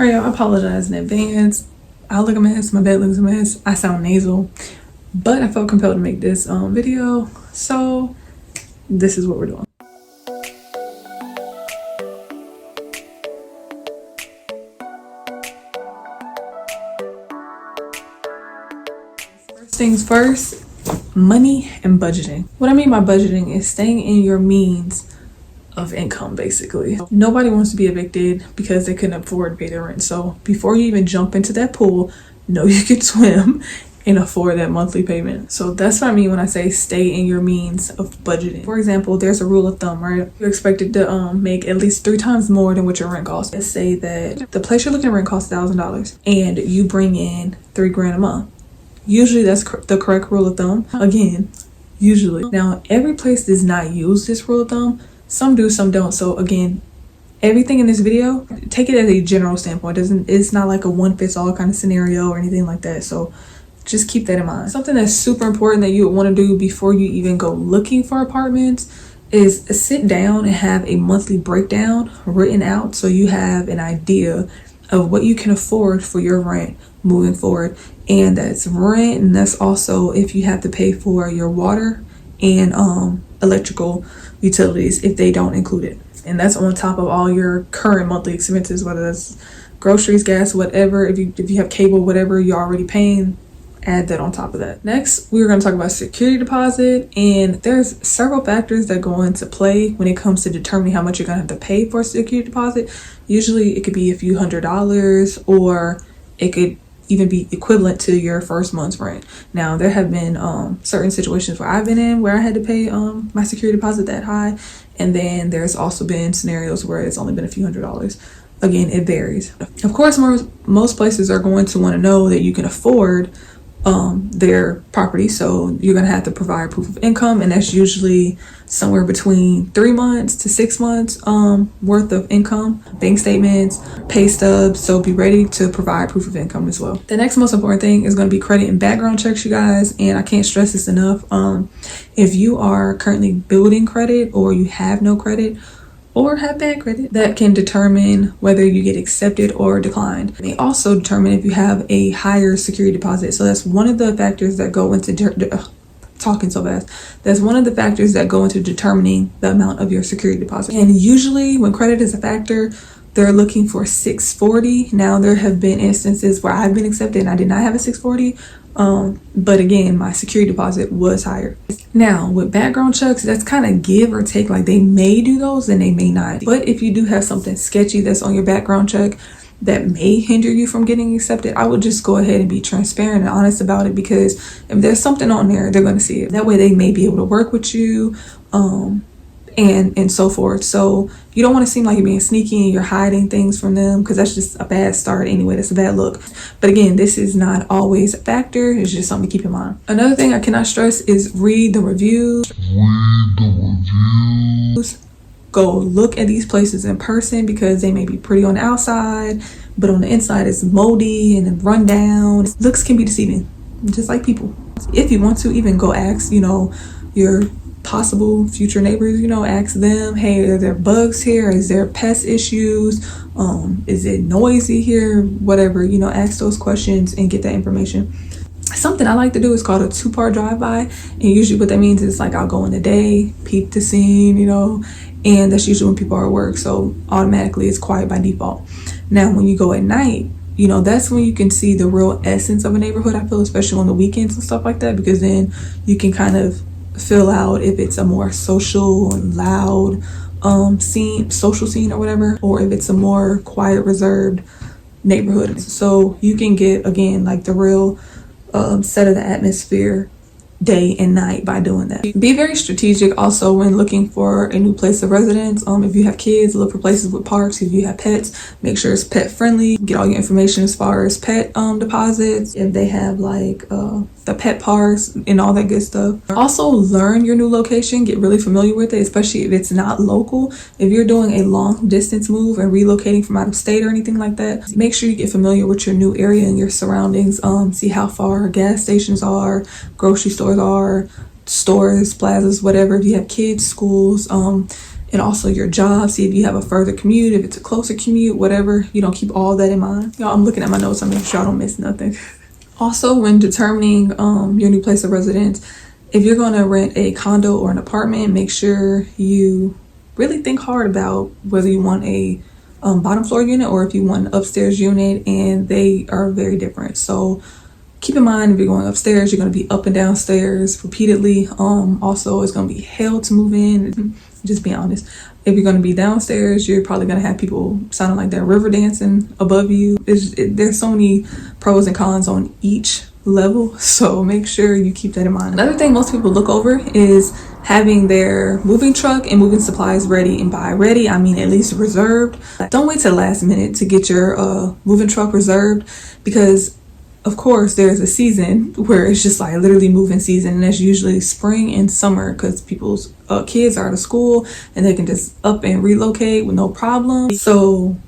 Alright, y'all, I apologize in advance. I look a mess, my bed looks a mess, I sound nasal, but I felt compelled to make this video, so this is what we're doing. First things first, money and budgeting. What I mean by budgeting is staying in your means of income, basically. Nobody wants to be evicted because they couldn't afford to pay their rent. So before you even jump into that pool, know you can swim and afford that monthly payment. So that's what I mean when I say stay in your means of budgeting. For example, there's a rule of thumb, right? You're expected to make at least 3 times more than what your rent costs. Let's say that the place you're looking at rent costs $1,000 and you bring in $3,000 a month. Usually that's the correct rule of thumb. Again, usually. Now, every place does not use this rule of thumb. Some do, some don't. So again, everything in this video, take it as a general standpoint. It's not like a one fits all kind of scenario or anything like that. So just keep that in mind. Something that's super important that you would want to do before you even go looking for apartments is sit down and have a monthly breakdown written out so you have an idea of what you can afford for your rent moving forward. And that's rent, and that's also if you have to pay for your water and electrical utilities if they don't include it. And that's on top of all your current monthly expenses, whether that's groceries, gas, whatever. If you have cable, whatever you're already paying, add that on top of that. Next, we're going to talk about security deposit, and there's several factors that go into play when it comes to determining how much you're going to have to pay for a security deposit. Usually it could be a few $100s, or it could even be equivalent to your first month's rent. Now, there have been certain situations where I've been in where I had to pay my security deposit that high, and then there's also been scenarios where it's only been a few $100s. Again, it varies. Of course, most places are going to want to know that you can afford their property, so you're going to have to provide proof of income, and that's usually somewhere between 3 months to 6 months worth of income, bank statements, pay stubs. So be ready to provide proof of income as well. The next most important thing is going to be credit and background checks, you guys, and I can't stress this enough. If you are currently building credit, or you have no credit, or have bad credit, that can determine whether you get accepted or declined. It may also determine if you have a higher security deposit. So that's one of the factors that go into talking so fast. That's one of the factors that go into determining the amount of your security deposit. And usually when credit is a factor, they're looking for 640. Now, there have been instances where I've been accepted and I did not have a 640. But again, my security deposit was higher. Now, with background checks, that's kind of give or take. Like, they may do those and they may not. But if you do have something sketchy that's on your background check that may hinder you from getting accepted, I would just go ahead and be transparent and honest about it, because if there's something on there, they're going to see it. That way they may be able to work with you, and so forth. So you don't want to seem like you're being sneaky and you're hiding things from them, because that's just a bad start anyway. That's a bad look. But again, this is not always a factor. It's just something to keep in mind. Another thing I cannot stress is read the reviews. Go look at these places in person, because they may be pretty on the outside, but on the inside it's moldy and run down. Looks can be deceiving, just like people. If you want to, even go ask, your possible future neighbors, ask them, hey, are there bugs here? Is there pest issues? Is it noisy here? Whatever, ask those questions and get that information. Something I like to do is called a 2-part drive-by. And usually what that means is, like, I'll go in the day, peep the scene, and that's usually when people are at work. So automatically it's quiet by default. Now, when you go at night, that's when you can see the real essence of a neighborhood, I feel, especially on the weekends and stuff like that, because then you can kind of fill out if it's a more social and loud social scene or whatever, or if it's a more quiet, reserved neighborhood. So you can get, again, like the real set of the atmosphere day and night by doing that. Be very strategic also when looking for a new place of residence. If you have kids, look for places with parks. If you have pets, make sure it's pet friendly. Get all your information as far as pet deposits, if they have like the pet parks and all that good stuff. Also, learn your new location. Get really familiar with it, especially if it's not local. If you're doing a long distance move and relocating from out of state or anything like that, make sure you get familiar with your new area and your surroundings. See how far gas stations are, grocery stores are, stores, plazas, whatever. If you have kids, schools, and also your job. See if you have a further commute, if it's a closer commute, whatever. You don't keep all that in mind. Y'all, I'm looking at my notes. I'm making sure I don't miss nothing. Also, when determining your new place of residence, if you're going to rent a condo or an apartment, make sure you really think hard about whether you want a bottom floor unit or if you want an upstairs unit, and they are very different. So keep in mind, if you're going upstairs, you're going to be up and downstairs repeatedly. Also, it's going to be hell to move in. Just being honest. If you're going to be downstairs, you're probably going to have people sounding like they're river dancing above you. There's so many pros and cons on each level, so make sure you keep that in mind. Another thing most people look over is having their moving truck and moving supplies ready. And by ready, I mean at least reserved. Don't wait till the last minute to get your moving truck reserved, because of course there's a season where it's just like literally moving season, and that's usually spring and summer because people's kids are out of school and they can just up and relocate with no problem. So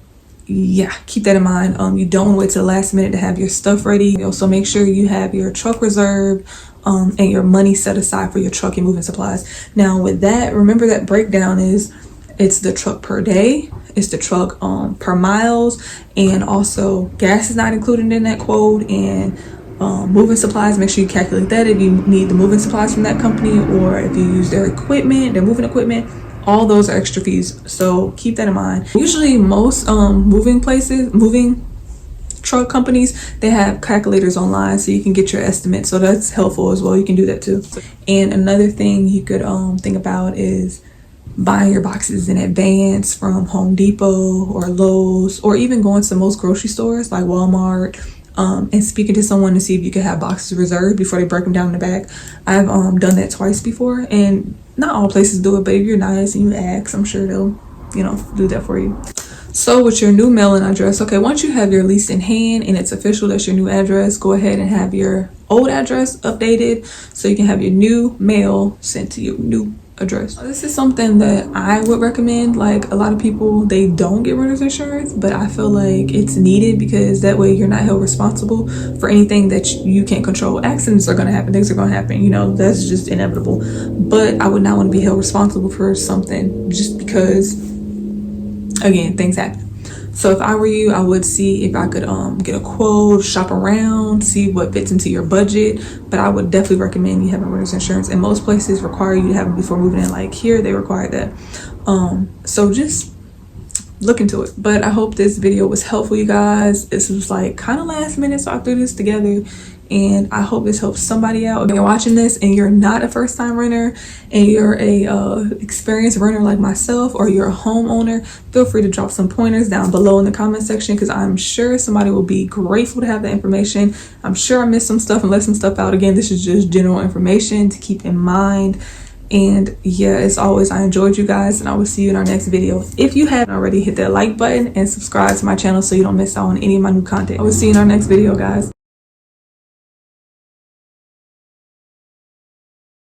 yeah, keep that in mind. You don't wait till the last minute to have your stuff ready. So make sure you have your truck reserved and your money set aside for your truck and moving supplies. Now with that, remember that breakdown is it's the truck per day, it's the truck per miles, and also gas is not included in that quote, and moving supplies, make sure you calculate that if you need the moving supplies from that company, or if you use their equipment, their moving equipment. All those are extra fees, so keep that in mind. Usually most moving truck companies, they have calculators online so you can get your estimate, so that's helpful as well. You can do that too. And another thing you could think about is buying your boxes in advance from Home Depot or Lowe's, or even going to most grocery stores like Walmart, and speaking to someone to see if you can have boxes reserved before they break them down in the back. I've done that twice before, and not all places do it, but if you're nice and you ask, I'm sure they'll do that for you. So with your new mailing address, okay, once you have your lease in hand and it's official, that's your new address, go ahead and have your old address updated so you can have your new mail sent to your new address. This is something that I would recommend. Like, a lot of people, they don't get renter's insurance, but I feel like it's needed because that way you're not held responsible for anything that you can't control. Accidents are going to happen, things are going to happen, that's just inevitable. But I would not want to be held responsible for something just because, again, things happen. So if I were you, I would see if I could get a quote, shop around, see what fits into your budget. But I would definitely recommend you having renter's insurance, and most places require you to have it before moving in. Like here, they require that. So just look into it. But I hope this video was helpful, you guys. This was like kind of last minute, so I threw this together, and I hope this helps somebody out. If you're watching this and you're not a first-time renter and you're a experienced renter like myself, or you're a homeowner, feel free to drop some pointers down below in the comment section, because I'm sure somebody will be grateful to have that information. I'm sure I missed some stuff and left some stuff out. Again, this is just general information to keep in mind. And yeah, as always, I enjoyed you guys, and I will see you in our next video. If you haven't already, hit that like button and subscribe to my channel so you don't miss out on any of my new content. I will see you in our next video, guys.